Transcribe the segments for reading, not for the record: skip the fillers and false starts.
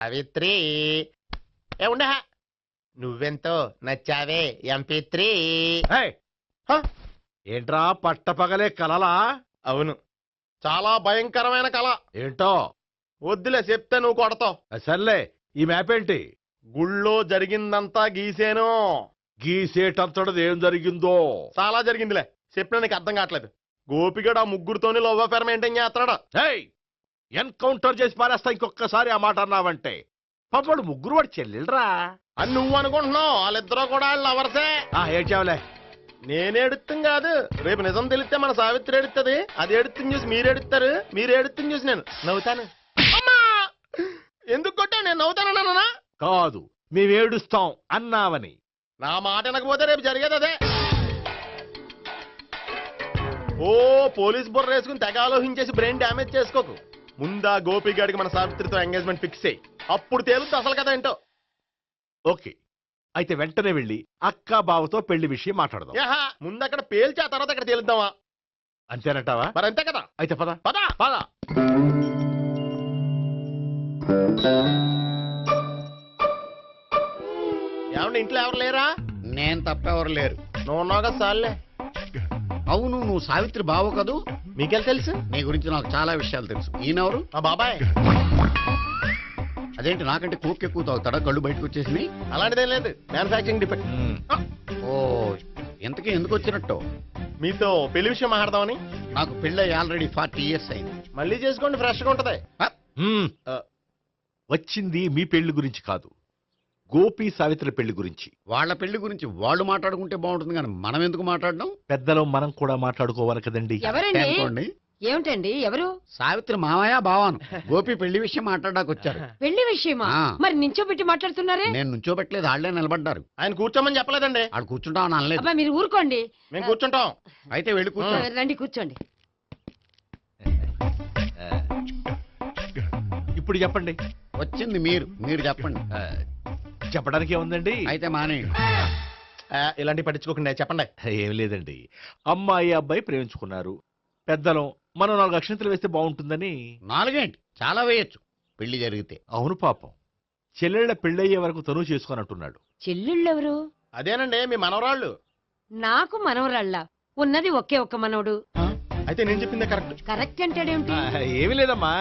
సావిత్రి ఏ ఉండ నువ్వెంతో నచ్చావే ఎంపీ3. ఏంట్రా పట్టపగలే కలలా? అవును, చాలా భయంకరమైన కళ. ఏంటో వద్దులే, చెప్తే నువ్వు కొడతావు. సర్లే, ఈ మ్యాప్ ఏంటి? గుళ్ళో జరిగిందంతా గీసేను. గీసేటంతటది ఏం జరిగిందో? చాలా జరిగిందిలే, చెప్పినా నీకు అర్థం కావట్లేదు. గోపిగడు ఆ ముగ్గురుతోని లవ్ అఫేర్ మెయింటైన్ చేస్తాడా? ఎన్కౌంటర్ చేసి పారేస్తా ఇంకొకసారి ఆ మాట అన్నావంటే. పాపడు ముగ్గురు వాడు చెల్లెలరా అని నువ్వు అనుకుంటున్నావు, వాళ్ళిద్దరూ కూడా లవర్సే. ఏడ్చావులే. నేనేడుతుంది కాదు, రేపు నిజం తెలిస్తే మన సావిత్రి ఎడుతుంది. అది ఎడుతుంది చూసి మీరు ఎడుతారు, మీరు ఎడుతుంది చూసి నేను నవ్వుతాను. అమ్మా, ఎందుకు కొట్టావు? నేను నవ్వుతానన్నా కాదు, మేమేడుస్తాం అన్నావని. నా మాట వినకపోతే రేపు జరిగేది అదే. ఓ పోలీస్ బుర్ర వేసుకుని తెగ ఆలోచించేసి బ్రెయిన్ డ్యామేజ్ చేసుకోకు. ముందా గోపి గాడికి మన సావిత్రితో ఎంగేజ్మెంట్ ఫిక్స్ అయ్యి అప్పుడు తేలుతుంది అసలు కదా ఏంటో. ఓకే, అయితే వెంటనే వెళ్ళి అక్క బావతో పెళ్లి విషయం మాట్లాడదాం. ముందు అక్కడ పేల్చి ఆ తర్వాత అక్కడ తేలుద్దామా? అంతేనంటావా? మరి అంతే కదా. అయితే పద పద పద. ఏమండి, ఇంట్లో ఎవరు లేరా? నేను తప్పెవరు లేరు. నువ్వు ఉన్నావు కదా సార్లే. అవును, నువ్వు సావిత్రి బావ కదూ? మీకెళ్ళి తెలుసు? నీ గురించి నాకు చాలా విషయాలు తెలుసు. ఈయనెవరు? మా బాబాయ్. అదేంటి, నాకంటే కోక్ ఎక్కువ తాగుతాడా? కళ్ళు బయటకు వచ్చేసినాయి. అలాంటిదేం లేదు, మ్యానుఫాక్చరింగ్ డిఫెక్ట్. ఓ, ఇంతకీ ఎందుకు వచ్చినట్టు? మీతో పెళ్లి విషయం మాట్లాడదామని. నాకు పెళ్ళి ఆల్రెడీ 40 years అయింది. మళ్ళీ చేసుకోండి, ఫ్రెష్ గా ఉంటది. వచ్చింది మీ పెళ్లి గురించి కాదు, గోపి సావిత్రి పెళ్లి గురించి. వాళ్ళ పెళ్లి గురించి వాళ్ళు మాట్లాడుకుంటే బాగుంటుంది, కానీ మనం ఎందుకు మాట్లాడడం? పెద్దలో మనం కూడా మాట్లాడుకోవాలి కదండి. అనుకోండి. ఏమిటండి, ఎవరు? సావిత్రి మామయ్య బావాను. గోపి పెళ్లి విషయం మాట్లాడడానికి వచ్చారు. పెళ్లి విషయమా? మరి నించోబెట్టి మాట్లాడుతున్నారే? నేను నుంచోబెట్టలేదు, వాళ్ళే నిలబడ్డారు. ఆయన కూర్చోమని చెప్పలేదండి. వాళ్ళు కూర్చుంటామని అనలేదు. అబ్బా, మీరు ఊరుకోండి. మేము కూర్చుంటాం. అయితే వెళ్ళి కూర్చో. రండి, కూర్చోండి. ఇప్పుడు చెప్పండి. వచ్చింది మీరు చెప్పండి. చెప్పడానికి ఏముందండి? అయితే మానేయండి. ఇలాంటి పట్టించుకోకుండా చెప్పండి. ఏం లేదండి, అమ్మాయి అబ్బాయి ప్రేమించుకున్నారు. పెద్దలం మనం 4 అక్షంతలు వేస్తే బాగుంటుందని. 4 ఏంటి, చాలా వేయచ్చు పెళ్లి జరిగితే. అవును, పాపం చెల్లెళ్ళ పెళ్ళయ్యే వరకు తను చేసుకోనంటున్నాడు. చెల్లెళ్ళెవరు? అదేనండి, మీ మనవరాళ్ళు. నాకు మనవరాళ్ళ ఉన్నది ఒకే ఒక్క మనవడు. అయితే నేను చెప్పిందే కరెక్ట్. కరెక్ట్ అంటాడేమిటి? ఏమీ లేదమ్మా,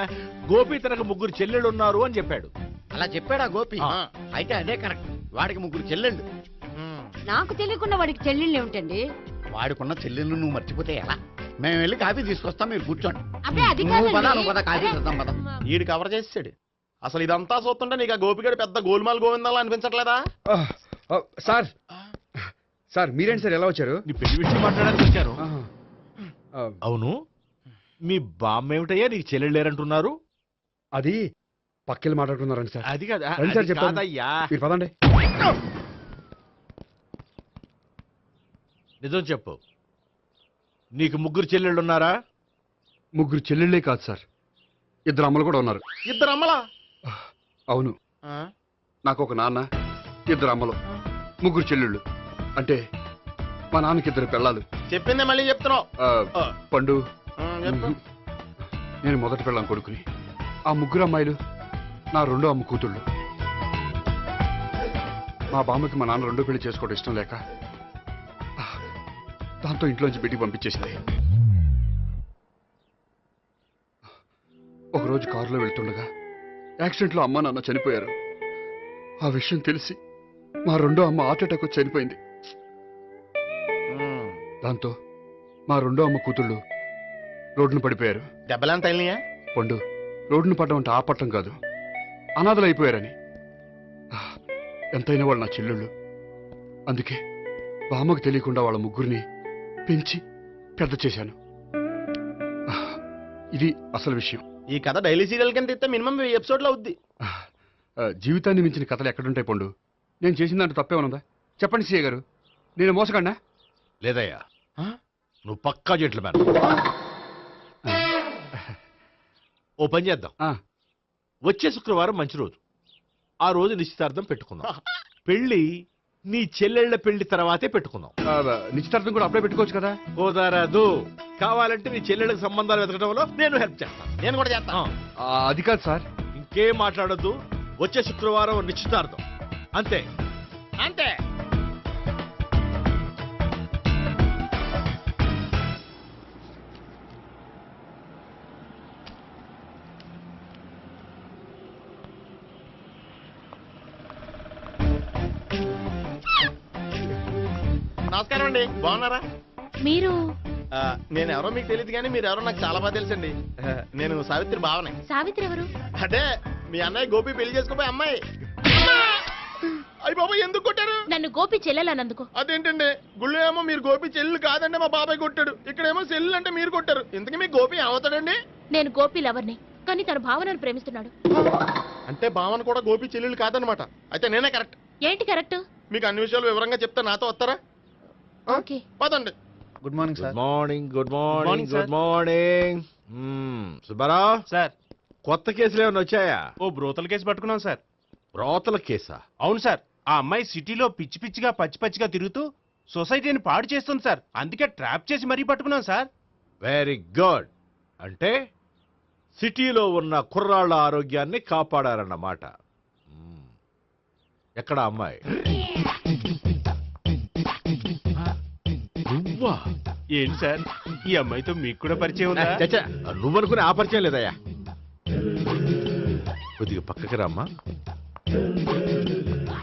గోపి తనకు 3 చెల్లెళ్ళు ఉన్నారు అని చెప్పాడు. అలా చెప్పాడా గోపి? అయితే అదే కరెక్ట్. వాడికి 3 చెల్లెళ్ళు. నాకు తెలియకుండా వాడికి చెల్లెళ్ళు ఏమిటండి? వాడికున్న చెల్లెళ్ళు నువ్వు మర్చిపోతే ఎలా? మేము వెళ్ళి కాఫీ తీసుకొస్తాం, మీరు కూర్చోండి. అబ్బే, అది నువ్వు పద, కాదండి. నువ్వు పద, కాఫీ చేద్దాం పద. ఈడు కవర్ చేసాడు. అసలు ఇదంతా చూస్తుంటే నీకు ఆ గోపిగడు పెద్ద గోల్మాల్ గోవిందాలు అనిపించట్లేదా? సార్ సార్ మీరేంటి సార్, ఎలా వచ్చారు? నీ పెళ్లి విషయం మాట్లాడడానికి వచ్చాను. అవును, మీ బామ్మ ఏమిటయ్యా నీకు చెల్లెళ్ళు లేరంటున్నారు? అది పక్కెళ్ళి మాట్లాడుకున్నారండి సార్. అది కాదు, రండి సార్, అది చెప్తాను. కాదయ్యా. మీరు పదండి. నిజం చెప్పు, నీకు 3 చెల్లెళ్ళు ఉన్నారా? 3 చెల్లెళ్ళే కాదు సార్, 2 అమ్మలు కూడా ఉన్నారు. 2 అమ్మలా? అవును, నాకు ఒక నాన్న, 2 అమ్మలు, 3 చెల్లెళ్ళు. అంటే మా నాన్నకి 2 పిల్లలు. చెప్పిందే మళ్ళీ చెప్తున్నావు. పండు, నేను మొదటి పిల్లం కొడుకుని. ఆ 3 అమ్మాయిలు నా 2వ అమ్మ కూతుళ్ళు. మా బామ్మకి మా నాన్న 2వ పెళ్లి చేసుకోవడం ఇష్టం లేక దాంతో ఇంట్లోంచి బిడ్డికి పంపించేసింది. ఒకరోజు కారులో వెళ్తుండగా యాక్సిడెంట్లో అమ్మ నాన్న చనిపోయారు. ఆ విషయం తెలిసి మా 2వ అమ్మ హార్ట్ అటాక్ వచ్చి చనిపోయింది. దాంతో మా 2వ అమ్మ కూతుళ్ళు రోడ్డును పడిపోయారు. దెబ్బలంత తగిలినాయా? పండు, రోడ్డును పడ్డం అంటే ఆపట్టం కాదు, అనాథలు అయిపోయారని. ఎంతైనా వాళ్ళు నా చెల్లెళ్ళు. అందుకే బామ్మకు తెలియకుండా వాళ్ళ 3 పెంచి పెద్ద చేశాను. ఇది అసలు విషయం. ఈ కథ డైలీ సీరియల్ కింద ఇస్తే మినిమం 10 ఎపిసోడ్లు అవుద్ది. జీవితాన్ని మించిన కథలు ఎక్కడుంటాయి పండు? నేను చేసిన దాంట్లో తప్పే ఉన్నదా? చెప్పండి సీఏ గారు, నేను మోసగండా? లేదయ్యా, నువ్వు పక్కా జెంట్లమ్యాన్. ఓ పని చేద్దాం, వచ్చే శుక్రవారం మంచి రోజు. ఆ రోజు నిశ్చితార్థం పెట్టుకుందాం. పెళ్లి నీ చెల్లెళ్ల పెళ్లి తర్వాతే పెట్టుకుందాం. నిశ్చితార్థం కూడా అప్పుడే పెట్టుకోవచ్చు కదా? కుదరదు. కావాలంటే నీ చెల్లెళ్ళకి సంబంధాలు వెతకడంలో నేను హెల్ప్ చేస్తాను. నేను కూడా చేస్తాను. అది కాదు సార్. ఇంకేం మాట్లాడొద్దు, వచ్చే శుక్రవారం నిశ్చితార్థం. అంతే. అంతే. నమస్కారం అండి, బాగున్నారా? మీరు నేను ఎవరో మీకు తెలియదు కానీ మీరు ఎవరో నాకు చాలా బాగా తెలుసండి. నేను సావిత్రి బావనే. సావిత్రి ఎవరు? అదే మీ అన్నయ్య గోపి పెళ్లి చేసుకోపోయి అమ్మాయి. అయ్యి బాబాయ్ ఎందుకు కొట్టారు? నన్ను గోపి చెల్లెలన్నందుకు. అదేంటండి, గుళ్ళు ఏమో మీరు గోపి చెల్లు కాదంటే మా బాబాయ్ కొట్టాడు, ఇక్కడేమో చెల్లు అంటే మీరు కొట్టారు. ఇంతకీ మీ గోపి ఏమవుతాడండి? నేను గోపి లవర్ని, కానీ తన భావనను ప్రేమిస్తున్నాడు. అంటే భావన కూడా గోపి చెల్లెలు కాదనమాట. అయితే నేనే కరెక్ట్. ఏంటి కరెక్ట్? మీకు అన్ని విషయాలు వివరంగా చెప్తే నాతో వస్తారా? ఓకే పదండి. Good morning good morning. Good morning. Good morning. Subbarao sir, కొత్త కేసులు ఏమైనా వచ్చాయా? ఓ బ్రోతల కేసు పట్టుకున్నాం సార్. రోతల కేసా? అవును సార్, ఆ అమ్మాయి సిటీలో పిచ్చి పిచ్చిగా పచ్చిగా తిరుగుతూ సొసైటీని పాడు చేస్తుంది సార్. అందుకే ట్రాప్ చేసి మరీ పట్టుకున్నాం సార్. Very good. అంటే సిటీలో ఉన్న కుర్రాళ్ళ ఆరోగ్యాన్ని కాపాడారన్నమాట. ఎక్కడ అమ్మాయి? నువ్వా? ఏంటి సార్, ఈ అమ్మాయితో మీకు కూడా పరిచయం ఉందా? చచ్చా, నువ్వనుకునే ఆ పరిచయం లేదయ్యా. కొద్దిగా పక్కకి రామ్మా.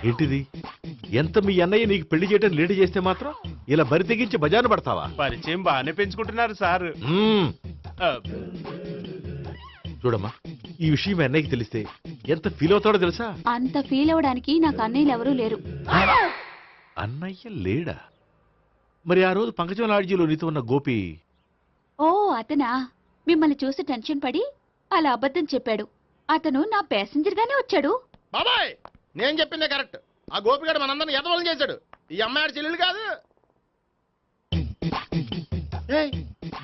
ఏంటిది? ఎంత మీ అన్నయ్య నీకు పెళ్లి చేయటం లేట్ చేస్తే మాత్రం ఇలా బరి తెగించి బజారు పడతావా? పరిచయం బాగానే పెంచుకుంటున్నారు సార్. చూడమ్మా, ఈ విషయం మీ అన్నయ్యకి తెలిస్తే ఎంత ఫీల్ అవుతాడో తెలుసా? అంత ఫీల్ అవడానికి నాకు అన్నయ్యలు ఎవరూ లేరు. అన్నయ్య లేడా? మరి ఆ రోజు పంకజం లాడ్జీలో నీతో ఉన్న గోపి? ఓ అతనా? మిమ్మల్ని చూసి టెన్షన్ పడి అలా అబద్ధం చెప్పాడు. అతను నా ప్యాసింజర్ గానే వచ్చాడు. బాబాయ్ నేను చెప్పిందే కరెక్ట్. ఆ గోపిగాడు మనందరిని ఎదవలం చేశాడు. ఈ అమ్మాయి చెల్లెలు కాదు.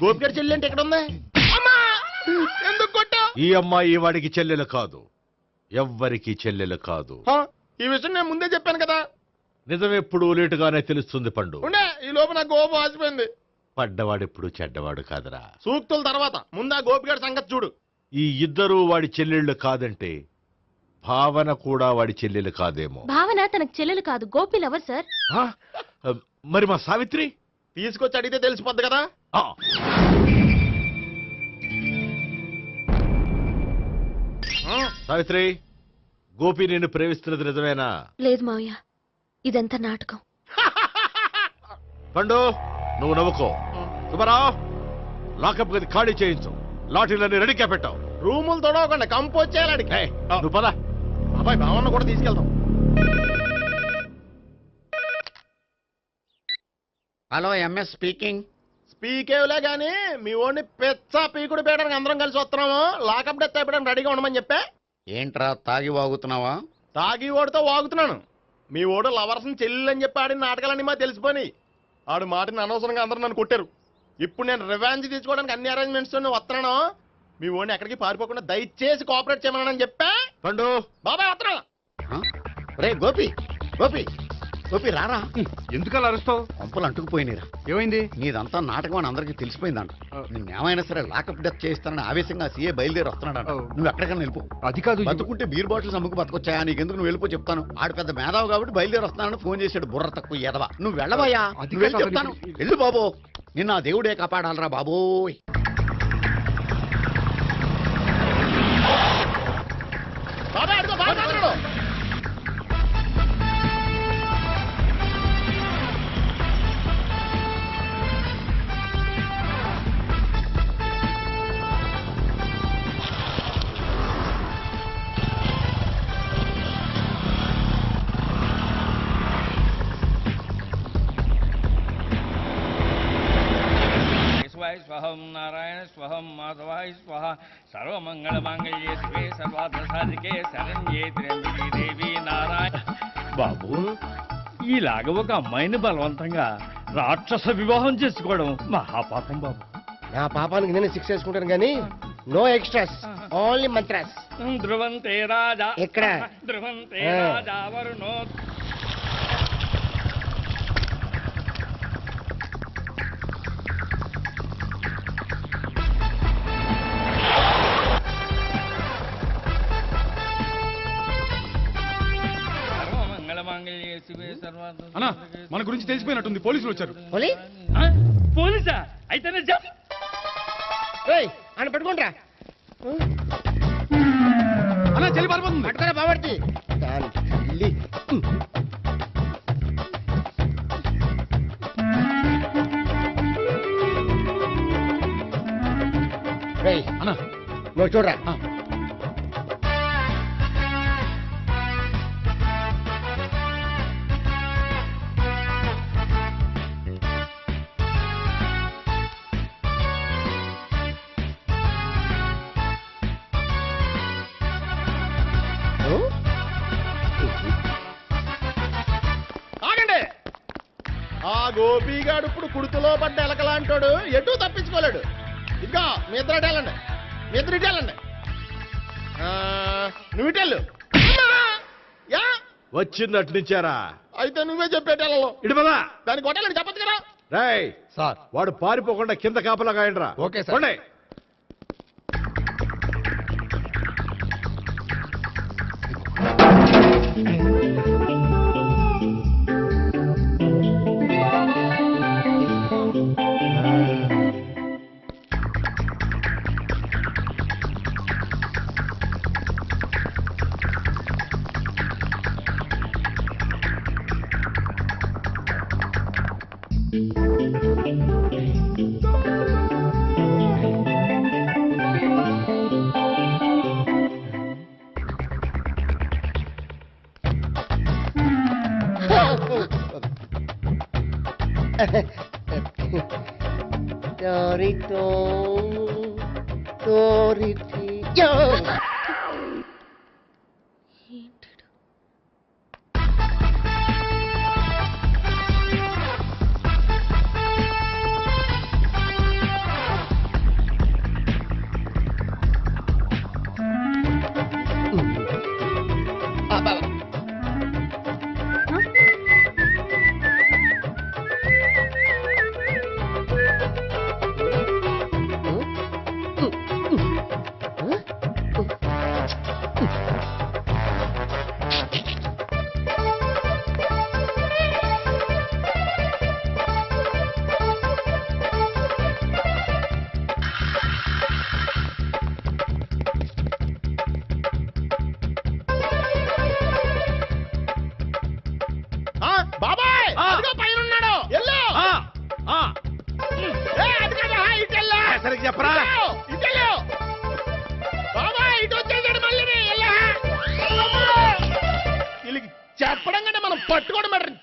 గోపిగాడి చెల్లి అంటే ఎక్కడ ఉంది? ఎందుకు కొట్టా? ఈ అమ్మాయి వాడికి చెల్లెలు కాదు, ఎవ్వరికి చెల్లెలు కాదు. ఈ విషయం నేను ముందే చెప్పాను కదా. నిజమెప్పుడు లేటుగానే తెలుస్తుంది పండు. ఉండే ఈ లోపు నాకు గోపు ఆసిపోయింది. పడ్డవాడెప్పుడు చెడ్డవాడు కాదురా. సూక్తుల తర్వాత ముందు ఆ గోపిగాడి సంగతి చూడు. ఈ ఇద్దరూ వాడి చెల్లెళ్ళు కాదంటే భావన కూడా వాడి చెల్లెలు కాదేమో. భావన తనకు చెల్లెలు కాదు, గోపి లవర్ సార్. ఆ? మరి మా సావిత్రి? తీసుకొచ్చి అడిగితే తెలిసిపోద్ది కదా. ఆ. సావిత్రి, గోపి నేను ప్రేమిస్తున్నది నిజమేనా? లేదు మావయ్య, ఇదంతా నాటకం. పండు నువ్వు నవ్వుకో. సుబ్బారావు, లాకప్ గది ఖాళీ చేయించు. లాఠీలన్నీ రెడీగా పెట్టావు. రూములు తొడవకుండా కంపోజ్ చేయాలి. నువ్వు పద. అబ్బాయి భావన కూడా తీసుకెళ్తాం. Hello, MS speaking. స్పీకేవ్లే గానీ మీ ఓడిని పెచ్చ పీకుడు పేయడానికి అందరం కలిసి వస్తున్నాము. లాకప్ డెత్ అయిపోయడానికి రెడీగా ఉండమని చెప్పే. ఏంట్రా తాగి వాగుతున్నావా? తాగి ఓడితో వాగుతున్నాను. మీ ఓడు లవర్స్ని చెల్లెలని చెప్పి ఆడిన నాటకాలన్నీ మా తెలిసిపోయి ఆడు మాటని అనవసరంగా అందరూ నన్ను కొట్టారు. ఇప్పుడు నేను రివెంజ్ తీసుకోవడానికి అన్ని అరేంజ్మెంట్స్ వస్తున్నాను. మీ ఓడిని ఎక్కడికి పారిపోకుండా దయచేసి కోఆపరేట్ చేయమని చెప్పా. పండు బాబాయ్ వస్తున్నా. రే గోపి, గోపి, గోపి రారా. ఎందుకు అలా అరుస్తావు? పంపులు అంటుకుపోయినరా. ఏమైంది? నీదంతా నాటకం అని అందరికీ తెలిసిపోయిందంట. నిన్నేమైనా సరే లాకప్ డెత్ చేయిస్తానని ఆవేశంగా సీఏ బయలుదేరి వస్తున్నాడంట. నువ్వు ఎక్కడికైనా వెళ్ళిపో. అది కాదు. బతుకుంటే బీర్ బాటిల్స్ అమ్ముకు బతకొచ్చాయా? నీకెందుకు? నువ్వు వెళ్ళిపో చెప్తాను. ఆడు పెద్ద మేధావు కాబట్టి బయలుదేరి వస్తున్నానని ఫోన్ చేశాడు. బుర్ర తక్కువ ఎదవా. నువ్వు వెళ్ళవయ్యా. నువ్వు వెళ్ళి చెప్తాను. వెళ్ళు బాబో. నిన్న ఆ దేవుడే కాపాడాలరా బాబోయ్. బాబాయ్ అడుగు, బాబాయ్ అడుగు. స్వహం నారాయణ స్వహం మాధవాయ స్వహ సర్వమంగళమాంగళ్యే శివే సర్వార్థసాధికే శరణ్యే త్ర్యంబకే దేవి నారాయణ. బాబు, ఇలాగ ఒక అమ్మాయిని బలవంతంగా రాక్షస వివాహం చేసుకోవడం మహాపాపం బాబు. నా పాపానికి నేను శిక్ష వేసుకుంటాను కానీ నో ఎక్స్ట్రాస్, ఓన్లీ మంత్రాస్. ధ్రువంతే రాజా ఎక్కడ? ధ్రువంతే రాజా వరుణో. శివే సర్వార్థ అన్నా మన గురించి తెలిసిపోయినట్టుంది పోలీసులు వచ్చారు. పోలీసా అయితేనే జప్ అని పెట్టుకుంటా అన్నా చెల్లి పారిపోతుంది. పట్టుకురా బాబర్తి అన్నా నువ్వు చూడరా ఆగండి. ఆ గోపిగాడు ఇప్పుడు కుడుతులో పడ్డ ఎలకలాంటాడు ఎటు తప్పించుకోలేడు. ఇదిగో మీ ఇద్దరు ఇటు వెళ్ళండి, మీ ఇద్దరు ఇటు వెళ్ళండి. నువ్వు ఇటు వెళ్ళు. యా వచ్చిందటు నుంచారా? అయితే నువ్వే చెప్పేటెళ్ళలో ఇటు పదా. దానికి కొట్టాలని చెప్పచ్చు కదా. రేయ్ సార్ వాడు పారిపోకుండా కింద కాపలా కాయండిరా. Okay sir. పోండి. బాబాయ్ పైన ఉన్నాడు. వెళ్ళు. సరిగ్గా చెప్పరా? ఇటు వెళ్ళు. బాబాయ్ ఇటు వచ్చేసాడు మళ్ళీ. వీళ్ళకి చెప్పడం కంటే మనం పట్టుకోవడం బెటర్.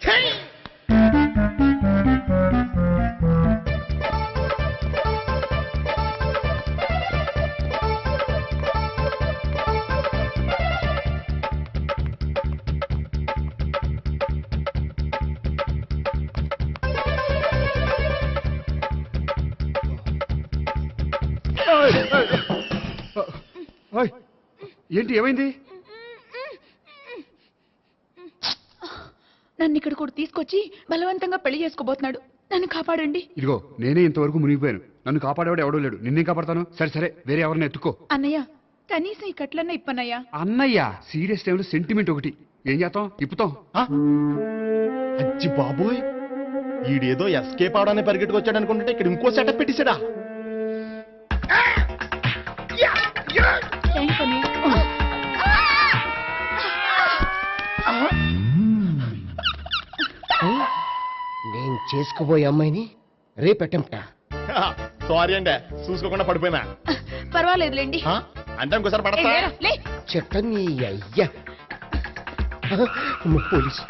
ఏంటి ఏమైంది? నన్ను ఇక్కడ కూడా తీసుకొచ్చి బలవంతంగా పెళ్లి చేసుకోబోతున్నాడు. నన్ను కాపాడండి. ఇదిగో నేనే ఇంతవరకు మునిగిపోయాను. నన్ను కాపాడేవాడు ఎవడో లేడు. నిన్నే కాపాడతాను. సరే సరే వేరే ఎవరిని ఎత్తుకో. అన్నయ్య కనీసం ఈ కట్లన్నా ఇప్పన్నయ్యా. అన్నయ్య సీరియస్ టైంలో సెంటిమెంట్ ఒకటి. ఏం చేస్తాం? ఇప్పుతాం. అచ్చి బాబోయ్, ఈడేదో ఎస్కేప్ అవడానికి పరిగెట్టుకొచ్చాడు అనుకుంటే ఇక్కడ ఇంకో సెటప్ పెట్టేశాడా? థ్యాంక్స్ అన్నయ్య. నేను చేసుకుపోయే అమ్మాయిని రేపెట్టంటా. సారీ అండి, చూసుకోకుండా పడిపోయినా. పర్వాలేదులేండి. అంటే ఇంకోసారి పడతా. చెట్ట నీ అయ్యా పోలీసు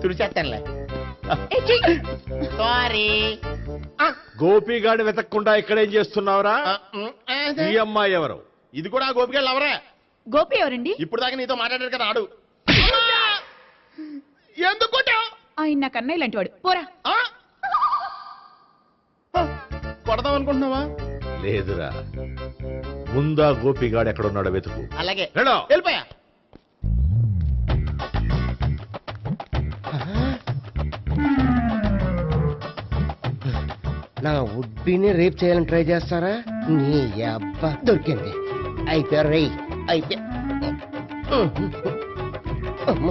తుడిచేస్తానులే. సారీ. గోపిగాడి వెతకకుండా ఇక్కడేం చేస్తున్నావురా? ఈ అమ్మాయి ఎవరు? ఇది కూడా గోపిగాళ్ళు ఎవరే? గోపి ఎవరండి? ఇప్పుడు దాకా నీతో మాట్లాడారు కదా ఆడు. ఎందుకు ఆయన నాకు అన్నయ్య లాంటి వాడు. పోరా. కొడదాం అనుకుంటున్నావా? లేదురా, ముందా గోపిగాడు ఎక్కడున్నాడో వెతుకు. అలాగే వెళ్ళో. వెళ్ళిపోయా. నా ఉడ్బీని రేప్ చేయాలని ట్రై చేస్తారా? నీ అబ్బా దొరికింది. అయిపోయారు రై. అయిపోయా. అమ్మ.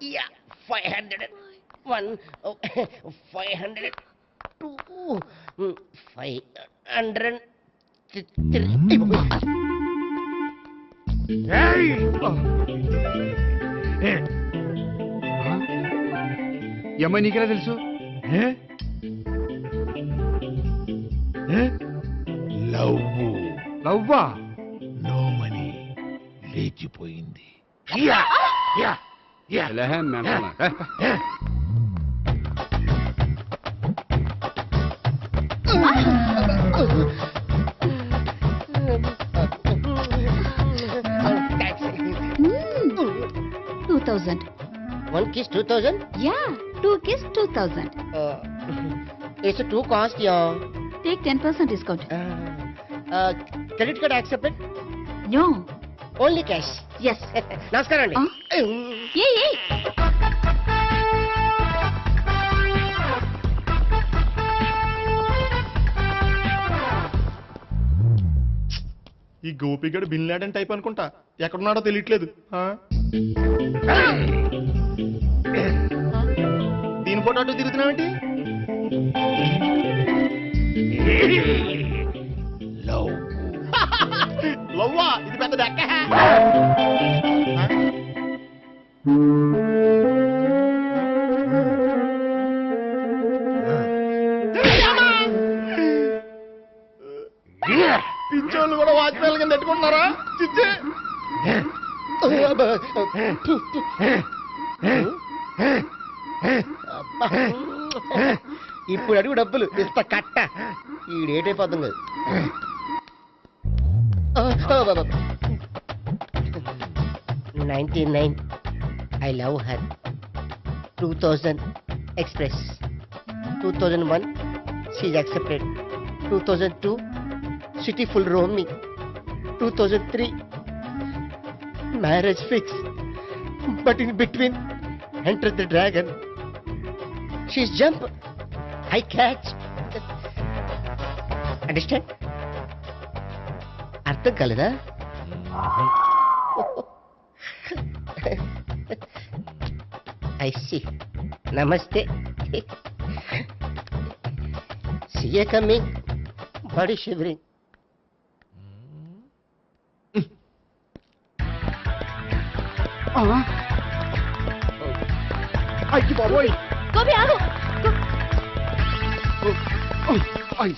Yeah, 501, 502, 503. ఈ అమ్మాయి నీకెలా తెలుసు? లవ్వా? నోమని లేచిపోయింది. ఎలా మెంటలా? Taxi. 2000. 1 kiss 2000? Yeah, 2 kiss 2000. It's too cost, yeah. Take 10% discount. Credit card accepted? No. Only cash. Yes. నమస్కారం అండి. Hey. ఈ గోపిగడు బిన్ లాడెన్ టైప్ అనుకుంటా, ఎక్కడున్నాడో తెలియట్లేదు. దీని ఫోటో అటు తిరుగుతున్నావేంటి? లవ్వా? ఇది పెద్ద దక్క. పిచ్చోళ్ళు కూడా వాచ్మెన్ కింద పెట్టుకుంటున్నారా? చిచ్చే ఇప్పుడు అడుగు డబ్బులు ఇస్తా కట్ట. ఈ డేట్ అయిపోతుంది కదా. 99. I love her. 2000 express. 2001 she's accepted. 2002 city full roaming. 2003 marriage fix. But in between enter the dragon. She's jump. I catch. Understand? అర్థం కాలేదా? I see. Namaste. See you coming. Body shivering. అయ్యి బాబోయ్! గోపి ఆగు. అయ్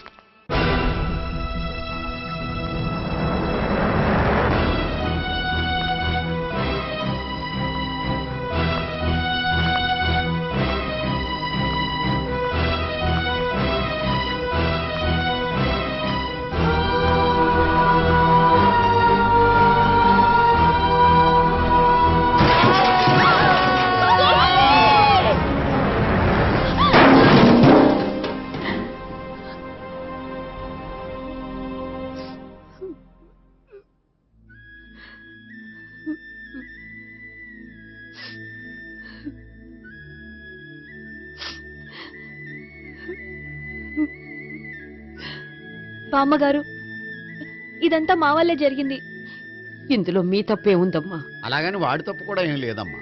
బామ్మగారు, ఇదంతా మా వల్లే జరిగింది. ఇందులో మీ తప్పే ఉందమ్మా. అలాగని వాడి తప్పు కూడా ఏం లేదమ్మా.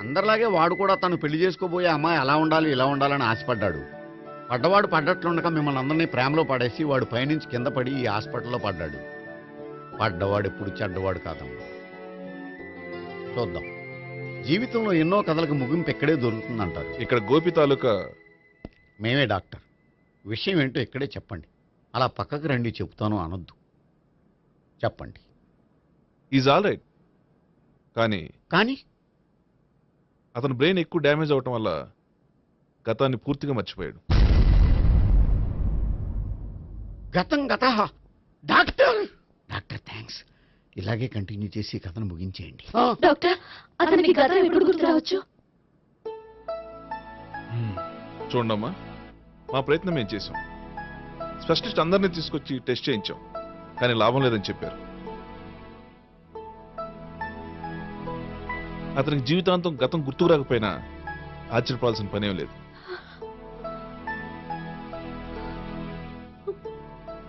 అందరిలాగే వాడు కూడా తను పెళ్లి చేసుకోబోయే అమ్మాయి అలా ఉండాలి ఇలా ఉండాలని ఆశపడ్డాడు. పడ్డవాడు పడ్డట్లుండగా మిమ్మల్ని అందరినీ ప్రేమలో పడేసి వాడు పైనుంచి కింద పడి ఈ హాస్పిటల్లో పడ్డాడు. పడ్డవాడు ఎప్పుడు చెడ్డవాడు కాదమ్మా. చూద్దాం, జీవితంలో ఎన్నో కథలకు ముగింపు ఎక్కడే దొరుకుతుందంటారు. ఇక్కడ గోపి తాలూకా మేమే డాక్టర్. విషయం ఏంటో ఇక్కడే చెప్పండి. అలా పక్కకు రండి చెప్తాను అనొద్దు. చెప్పండి. Is all right. కానీ అతని బ్రెయిన్ ఎక్కువ డ్యామేజ్ అవటం వల్ల గతాన్ని పూర్తిగా మర్చిపోయాడు. గతం గత. Doctor doctor thanks. ఇలాగే కంటిన్యూ చేసి కథను ముగించేయండి. డాక్టర్, అతనికి గతం ఎప్పుడు గుర్తు రావచ్చు? చూడమ్మా, మా ప్రయత్నం మేము చేసాం. స్పెషలిస్ట్ అందరినీ తీసుకొచ్చి టెస్ట్ చేయించాం, కానీ లాభం లేదని చెప్పారు. అతనికి జీవితాంతం గతం గుర్తుకు రాకపోయినా ఆశ్చర్యపోవాల్సిన పనేం లేదు.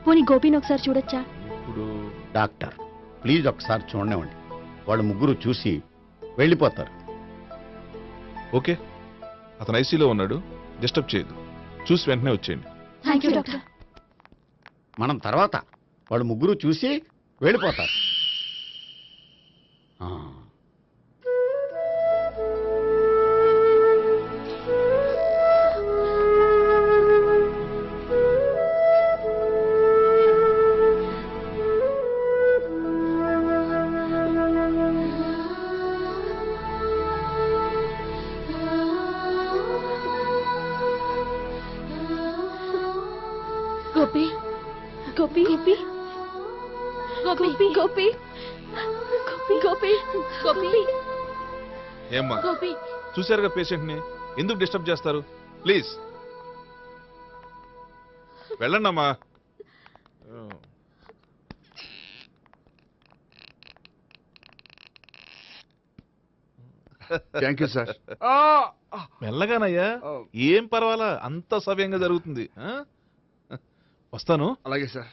పోనీ గోపిని ఒకసారి చూడొచ్చా? ఇప్పుడు డాక్టర్ ప్లీజ్ ఒకసారి చూడనివ్వండి. వాళ్ళు ముగ్గురు చూసి వెళ్ళిపోతారు. ఓకే, అతను ఐసీలో ఉన్నాడు, డిస్టర్బ్ చేయదు. చూసి వెంటనే వచ్చేయండి. Thank you doctor. మనం తర్వాత వాళ్ళు ముగ్గురు చూసి వెళ్ళిపోతారు. ఆ. గోపి గోపి గోపి గోపి గోపి గోపి గోపి ఏమ్మా గోపి చూశారుగా పేషెంట్ ని, ఎందుకు డిస్టర్బ్ చేస్తారు? ప్లీజ్ వెళ్ళండి అమ్మా. Thank you sir. మెల్లగానయ్యా, ఏం పర్వాలా, అంత సవ్యంగా జరుగుతుంది. వస్తాను. అలాగే సార్.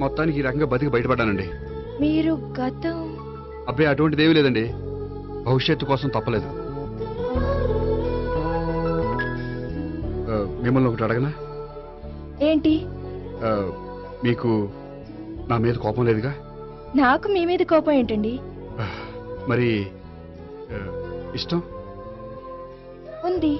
మొత్తానికి ఈ రకంగా బతికి బయటపడ్డానండి. మీరు గతం అబ్బాయి అటువంటిది ఏమీ లేదండి. భవిష్యత్తు కోసం తప్పలేదు. మిమ్మల్ని ఒకటి అడగనా? ఏంటి? మీకు నా మీద కోపం లేదుగా? నాకు మీ మీద కోపం ఏంటండి? మరి ఇష్టం ఉంది.